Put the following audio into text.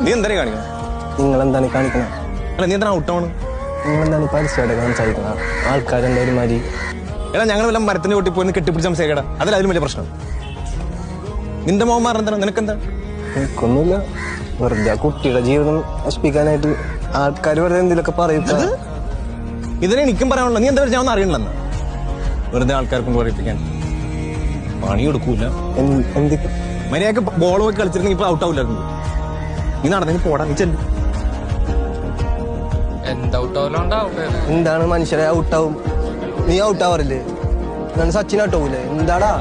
നീ എന്തായാലും കാണിക്കണം. നിങ്ങളെന്താണ് കാണിക്കണം? അല്ല നീ എന്താണ് ഔട്ടാണ്? നിങ്ങളെന്താണ് പരസ്യമായിട്ട് സംസാരിക്കണം? ആൾക്കാരെന്തായാലും മാതിരി. എടാ ഞങ്ങൾ വല്ല മരത്തിന്റെ ഒട്ടി പോയി കെട്ടിപ്പിടിച്ച് സംസാരിക്കടാ. അതിലും വലിയ പ്രശ്നം. നിന്റെ മോന്മാർ എന്താണ്? നിനക്കെന്താ? എനിക്കൊന്നുമില്ല. വെറുതെ ആ കുട്ടിയുടെ ജീവിതം നശിപ്പിക്കാനായിട്ട് ആൾക്കാർ വെറുതെ എന്തെങ്കിലുമൊക്കെ പറയും. ഇതിനെ എനിക്കും പറയാനുള്ളൂ. നീ എന്താ ഞാൻ ഒന്നും അറിയണില്ലെന്ന്. വെറുതെ ആൾക്കാർക്കും പറയിപ്പിക്കാൻ പണി കൊടുക്കൂല. മര്യാദക്ക് ബോൾ പോയി കളിച്ചിരുന്നെങ്കിൽ ഇപ്പൊ ഔട്ട് ആവില്ലായിരുന്നു. നീ നടന്നെങ്കിൽ പോടാ. നീ ചെല്ലു. എന്താണ് മനുഷ്യരെ ഔട്ടാവും? നീ ഔട്ടാവാറില്ലേ? സച്ചിൻ ഔട്ടാവൂലേ? എന്താടാ